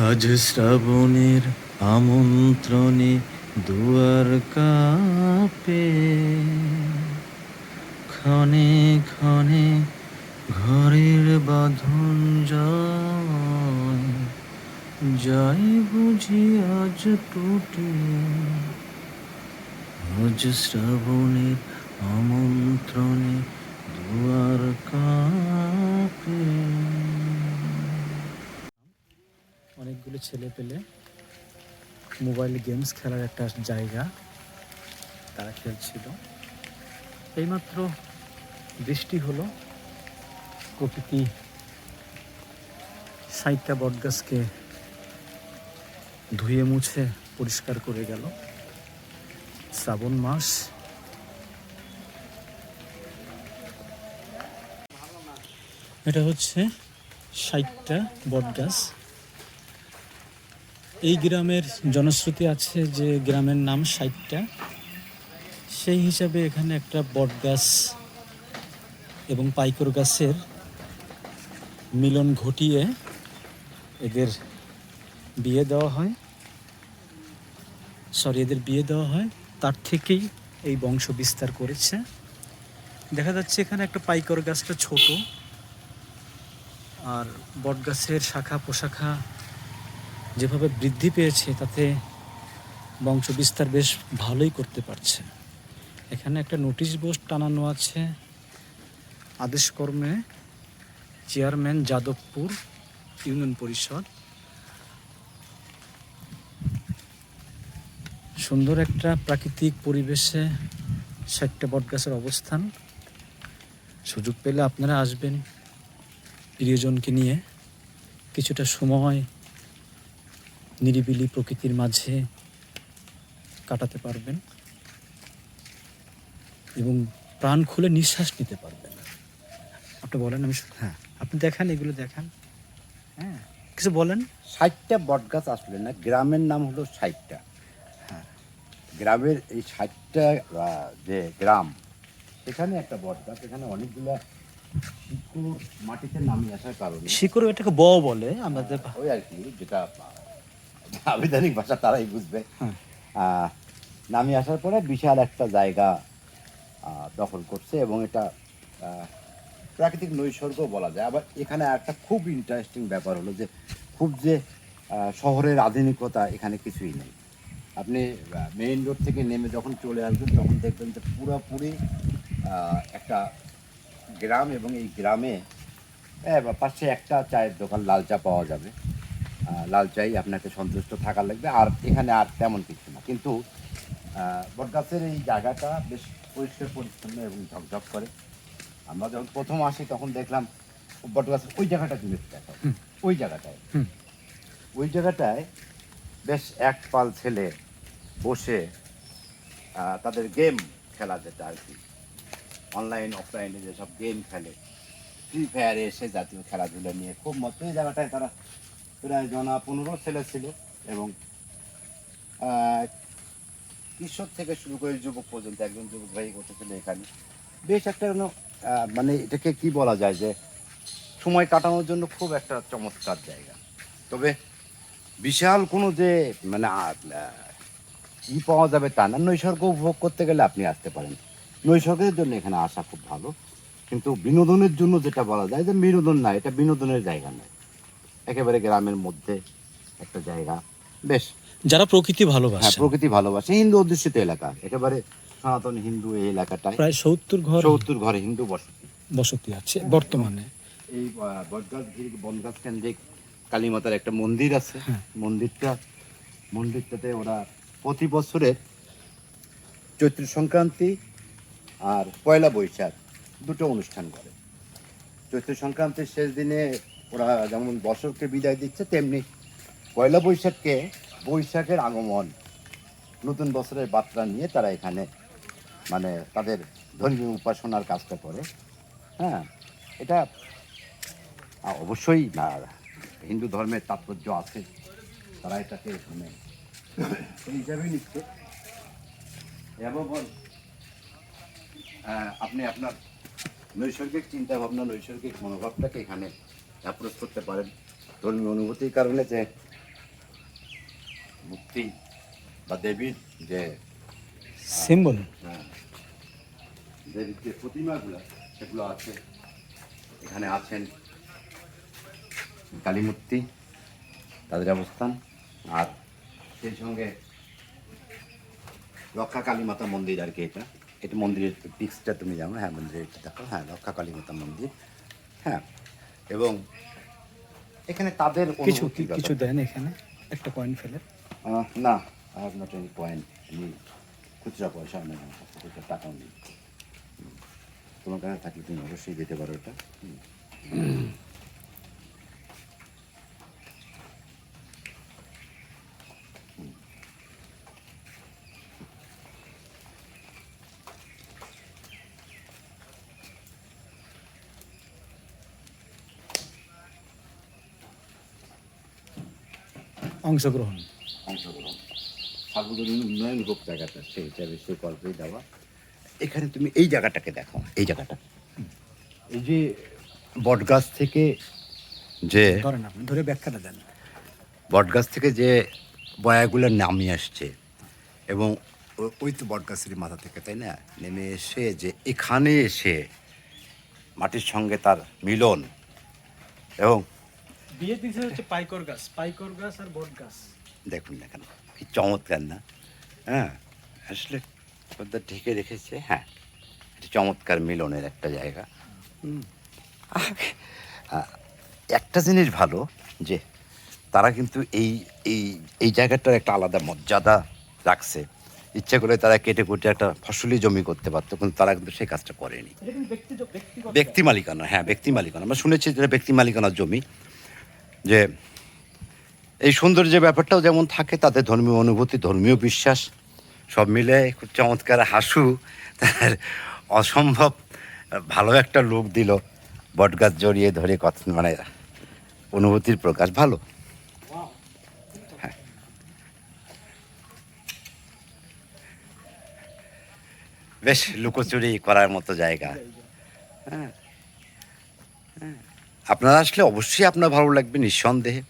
আজ শ্রাবণের আমন্ত্রণে দুয়ার কাঁপে, ক্ষণে ক্ষণে ঘরের বাঁধন যায়, যাই বুঝি আজ টুটে। আজ শ্রাবণের আমন্ত্রণে দুয়ার কাঁপে। অনেকগুলো ছেলে পেলে মোবাইল গেমস খেলার একটা জায়গা, তারা খেলছিল। এইমাত্র বৃষ্টি হলো, প্রকৃতি 60টা বটগাছকে ধুয়ে মুছে পরিষ্কার করে গেল। শ্রাবণ মাস, এটা হচ্ছে 60টা বটগাছ। এই গ্রামের জনশ্রুতি আছে যে গ্রামের নাম 60টা, সেই হিসাবে এখানে একটা বটগাছ এবং পাইকর গাছের মিলন ঘটিয়ে এদের বিয়ে দেওয়া হয়। তার থেকেই এই বংশ বিস্তার করেছে। দেখা যাচ্ছে এখানে একটা পাইকর গাছটা ছোট, আর বটগাছের শাখা প্রশাখা যেভাবে বৃদ্ধি পেয়েছে তাতে বংশ বিস্তার বেশ ভালোই করতে পারছে। এখানে একটা নোটিশ বোর্ড টানানো আছে, আদেশকর্মে চেয়ারম্যান যাদবপুর ইউনিয়ন পরিষদ। সুন্দর একটা প্রাকৃতিক পরিবেশে 60টা বটগাছের অবস্থান। সুযোগ পেলে আপনারা আসবেন, প্রিয়জনকে নিয়ে কিছুটা সময় নিরিবিলি প্রকৃতির মাঝে কাটাতে পারবেন এবং প্রাণ খুলে নিঃশ্বাস নিতে পারবেন। আপনি বলেন, হ্যাঁ আপনি দেখান, এগুলো দেখান, হ্যাঁ কিছু বলেন। 60টা বটগাছ আসলে না, গ্রামের নাম হলো 60টা। হ্যাঁ, গ্রামের এই 60টা যে গ্রাম, সেখানে একটা বটগাছ, এখানে অনেকগুলা শিকড় মাটিতে নামিয়ে আসার কারণে, শিকড় এটাকে বলে আমাদের। ওই আর কি, যেটা আবিধানিক ভাষা তারাই বুঝবে। হ্যাঁ, নামিয়ে আসার পরে বিশাল একটা জায়গা দখল করছে, এবং এটা প্রাকৃতিক নৈসর্গ বলা যায়। আবার এখানে একটা খুব ইন্টারেস্টিং ব্যাপার হলো যে খুব যে শহরের আধুনিকতা এখানে কিছুই নেই। আপনি মেইন রোড থেকে নেমে যখন চলে আসবেন তখন দেখবেন যে পুরোপুরি একটা গ্রাম, এবং এই গ্রামে পাশে একটা চায়ের দোকান, লাল চা পাওয়া যাবে। লাল চাই আপনাকে সন্তুষ্ট থাকার লাগবে, আর এখানে আর তেমন কিছু না। কিন্তু বটগাছের এই জায়গাটা বেশ পরিষ্কার পরিচ্ছন্ন এবং ঝকঝক করে। আমরা যখন প্রথম আসি তখন দেখলাম বটগাছের ওই জায়গাটা জিনিস দেখা, ওই জায়গাটায় বেশ এক পাল ছেলে বসে তাদের গেম খেলা, যেটা আর কি অনলাইন অফলাইনে যেসব গেম খেলে, ফ্রি ফায়ারে সে জাতীয় খেলাধুলা নিয়ে খুব মতো। এই জায়গাটায় তারা প্রায় 15 ছেলে ছিল, এবং কিশোর থেকে শুরু করে যুবক পর্যন্ত একজন যুবক ভাই করতেছিল এখানে। বেশ একটা মানে এটাকে কি বলা যায়, যে সময় কাটানোর জন্য খুব একটা চমৎকার জায়গা। তবে বিশাল কোনো যে মানে ই পাওয়া যাবে তা না। নৈসর্গ উপভোগ করতে গেলে আপনি আসতে পারেন, নৈসর্গের জন্য এখানে আসা খুব ভালো। কিন্তু বিনোদনের জন্য যেটা বলা যায় যে বিনোদন না, এটা বিনোদনের জায়গা নয়, একেবারে গ্রামের মধ্যে একটা জায়গা। বেশ, যারা প্রকৃতি হ্যাঁ, ভালোবাসে, প্রকৃতি ভালোবাসে, হিন্দু অধ্যুষিত এলাকা, একেবারে সনাতন হিন্দু এই এলাকাটায় প্রায় 70 ঘরে হিন্দু বসতি আছে বর্তমানে। এই বটগাছ বনগাছ কেন্দ্রিক কালীমাতার একটা মন্দির আছে। মন্দিরটাতে ওরা প্রতি বছরের চৈত্র সংক্রান্তি আর পয়লা বৈশাখ দুটো অনুষ্ঠান করে। চৈত্র সংক্রান্তির শেষ দিনে ওরা যেমন বছরকে বিদায় দিচ্ছে, তেমনি পয়লা বৈশাখকে বৈশাখের আগমন, নতুন বছরের বার্তা নিয়ে তারা এখানে মানে তাদের ধর্মীয় উপাসনার কাজটা করে। হ্যাঁ, এটা অবশ্যই না, হিন্দু ধর্মের তাৎপর্য আছে, তারা এটাকে মানে সেই হিসাবেই নিচ্ছে। এবং আপনি আপনার নৈসর্গিক চিন্তা ভাবনা, নৈসর্গিক মনোভাবটাকে এখানে অ্যাপ্রোচ করতে পারেন ধর্মীয় অনুভূতির কারণে। যে মূর্তি বা দেবীর যে সিম্বল। দেবীর যে প্রতিমাগুলো সেগুলো আছে। এখানে আছেন কালী মূর্তি, তাদের অবস্থান, আর সেই সঙ্গে রক্ষা কালী মাতা মন্দির আর কি। এটা মন্দিরের পিক্সটা তুমি জানো, হ্যাঁ মন্দিরের একটু দেখো, হ্যাঁ রক্ষা কালী মাতা মন্দির। হ্যাঁ, এবং এখানে তাদের কিছু অনুভূতির কিছু ব্যাপার। দেন এখানে একটা কয়েন ফেলে। না, I have not any point, any খুচরা পয়সা নেই আমার কাছে, খুচরা টাকাও নেই। তোমার কাছে থাকলে তুমি অবশ্যই দিতে পারো এটা। অংশগ্রহণ। অংশগ্রহণ, সার্বজনীন উন্নয়ন হোক জায়গাটা, সেই হিসাবে সে গল্পেই দেওয়া। এখানে তুমি এই জায়গাটাকে দেখো, এই জায়গাটা, এই যে বটগাছ থেকে যে ধরেন, আপনি ধরে ব্যাখ্যাটা দেন। বটগাছ থেকে যে বয়াগুলো নামিয়ে আসছে, এবং ওই তো বটগাছের মাথা থেকে, তাই না, নেমে এসে যে এখানে এসে মাটির সঙ্গে তার মিলন। এবং বিয়ে দিচ্ছে হচ্ছে পাইকর গাছ, পাইকর গাছ আর বট গাছ। দেখুন না কেন কি চমৎকার না? হ্যাঁ, আসলে পর্দা ঢেকে রেখেছে। হ্যাঁ, এটা চমৎকার মিলনের একটা জায়গা। একটা জিনিস ভালো যে তারা কিন্তু এই এই এই জায়গাটার একটা আলাদা মর্যাদা রাখছে। ইচ্ছা করে তারা কেটে কুটে একটা ফসলি জমি করতে পারতো, কিন্তু তারা কিন্তু সেই কাজটা করেনি। ব্যক্তি মালিকানা, হ্যাঁ ব্যক্তি মালিকানা, আমরা শুনেছি যে ব্যক্তি মালিকানার জমি। যে এই সৌন্দর্যের ব্যাপারটাও যেমন থাকে, তাদের ধর্মীয় অনুভূতি, ধর্মীয় বিশ্বাস সব মিলে খুব চমৎকার। হাসু তার অসম্ভব ভালো একটা লুক দিল, বটগাছ জড়িয়ে ধরে কথা, মানে অনুভূতির প্রকাশ ভালো। হ্যাঁ, বেশ লুকোচুরি করার মতো জায়গা। হ্যাঁ, আপনারা আসলে অবশ্যই আপনার ভালো লাগবে নিঃসন্দেহে,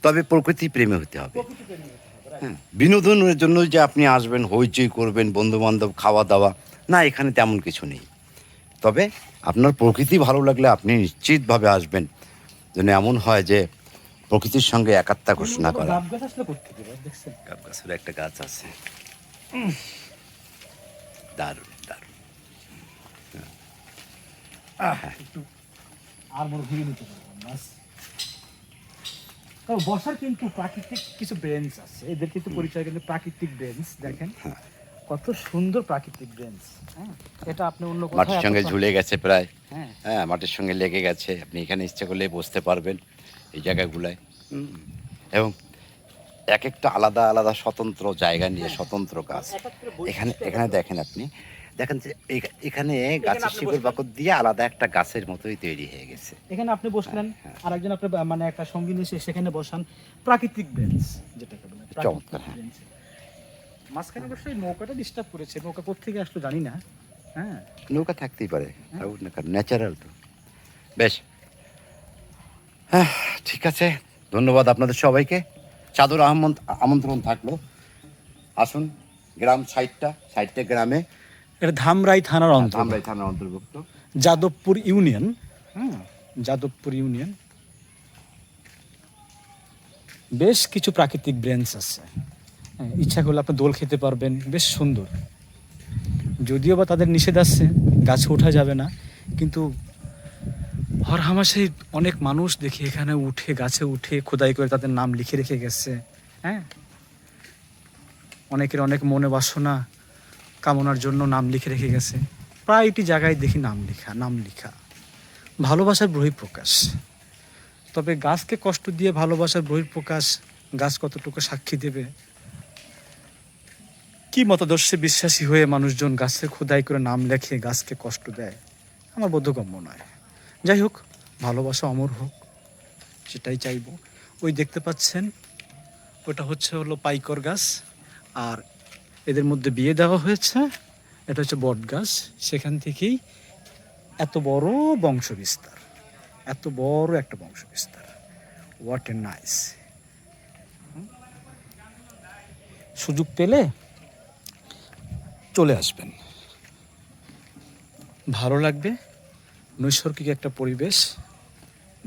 তবে প্রকৃতি প্রেমী হতে হবে। হ্যাঁ, বিনোদনের জন্য যে আপনি আসবেন, হইচই করবেন, বন্ধু বান্ধব, খাওয়া দাওয়া, না, এখানে তেমন কিছু নেই। তবে আপনার প্রকৃতি ভালো লাগলে আপনি নিশ্চিতভাবে আসবেন। যেন এমন হয় যে প্রকৃতির সঙ্গে একাত্মতা ঘোষণা করা। গাব গাছ আসলে করতে হবে, দেখছেন? গাব গাছের একটা গাছ আছে, দারুণ দারুণ। একটু আর বড় ভেঙে নিতে পারবো বাস। তবে বসার কিন্তু প্রাকৃতিক কিছু বেঞ্চ আছে, এদের কিন্তু পরিচয় কিন্তু প্রাকৃতিক বেঞ্চ। দেখেন কত সুন্দর প্রাকৃতিক বেঞ্চ। হ্যাঁ, এটা আপনি অন্য কোথাও মাটির সঙ্গে ঝুলে গেছে প্রায়। হ্যাঁ, হ্যাঁ, মাটির সঙ্গে লেগে গেছে, আপনি এখানে ইচ্ছা করলে বসতে পারবেন এই জায়গাগুলায়। এবং এক একটা আলাদা আলাদা স্বতন্ত্র জায়গা নিয়ে স্বতন্ত্র গাছ। এখানে এখানে দেখেন, আপনি দেখেন যে এখানে গাছের শিকড় বাকড় দিয়ে আলাদা একটা গাছের মতোই তৈরি হয়ে গেছে। এখানে আপনি বসলেন, আর একজন আপনার মানে একটা সঙ্গী নিয়ে সেখানে বসান। প্রাকৃতিক বেঞ্চ যেটাকে বলে, চমৎকার, হ্যাঁ। মাঝখানে অবশ্যই নৌকাটা ডিস্টার্ব করেছে, নৌকা কোত্থেকে আসলো জানি না। হ্যাঁ, নৌকা থাকতেই পারে, ন্যাচারাল তো। বেশ, হ্যাঁ, ঠিক আছে, ধন্যবাদ আপনাদের সবাইকে। সাদর আমন্ত্রণ থাকলো, আসুন। গ্রাম 60টা গ্রামে, এটা ধামরাই থানার অন্তর্গত, ধামরাই থানার অন্তর্ভুক্ত, যাদবপুর ইউনিয়ন। হ্যাঁ, যাদবপুর ইউনিয়ন। বেশ কিছু প্রাকৃতিক বেঞ্চ আছে। হ্যাঁ, ইচ্ছা করলে আপনি দোল খেতে পারবেন, বেশ সুন্দর। যদিও বা তাদের নিষেধ আছে, গাছে ওঠা যাবে না, কিন্তু হরহামেশাই অনেক মানুষ দেখি এখানে উঠে, গাছে উঠে খোদাই করে তাদের নাম লিখে রেখে গেছে। হ্যাঁ, অনেকের অনেক মনে বাসনা কামনার জন্য নাম লিখে রেখে গেছে। প্রায়টি জায়গায় দেখি নাম লেখা। ভালোবাসার বহিঃপ্রকাশ। তবে গাছকে কষ্ট দিয়ে ভালোবাসার বহিঃপ্রকাশ, গাছ কতটুকু সাক্ষী দেবে? কি মতাদর্শে বিশ্বাসী হয়ে মানুষজন গাছের খোদাই করে নাম লেখে গাছকে কষ্ট দেয়, আমার বোধগম্য নয়। যাই হোক, ভালোবাসা অমর হোক, সেটাই চাইব। ওই দেখতে পাচ্ছেন, ওটা হলো পাইকর গাছ, আর এদের মধ্যে বিয়ে দেওয়া হয়েছে। এটা হচ্ছে বট গাছ, সেখান থেকেই এত বড় বংশবিস্তার, এত বড় একটা বংশবিস্তার। What a nice. সুযোগ পেলে চলে আসবেন, ভালো লাগবে। নৈসর্গিক একটা পরিবেশ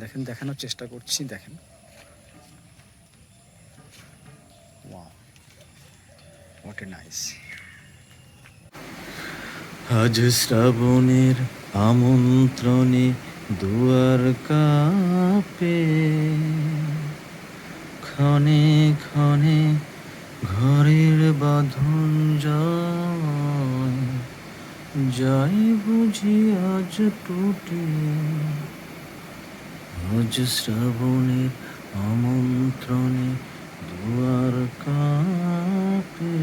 দেখেন, দেখানোর চেষ্টা করছি। দেখেন, হোয়াট এ নাইস। আজ শ্রাবণের আমন্ত্রণে দুয়ার কাঁপে, ক্ষণে ক্ষণে ঘরের বাঁধন যায়, যাই বুঝি আজ টুটে। আজ শ্রাবণের আমন্ত্রণে দুয়ার কাঁপে।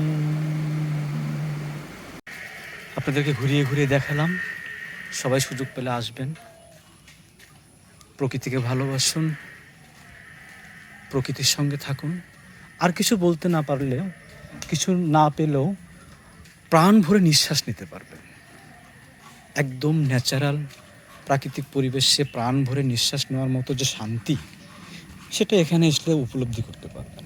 আপনাদেরকে ঘুরিয়ে ঘুরিয়ে দেখালাম, সবাই সুযোগ পেলে আসবেন, প্রকৃতিকে ভালোবাসুন, প্রকৃতির সঙ্গে থাকুন। আর কিছু বলতে না পারলেও, কিছু না পেলেও প্রাণ ভরে নিঃশ্বাস নিতে পারবেন। একদম ন্যাচারাল প্রাকৃতিক পরিবেশে প্রাণ ভরে নিঃশ্বাস নেওয়ার মতো যে শান্তি, সেটা এখানে এসে উপলব্ধি করতে পারবেন।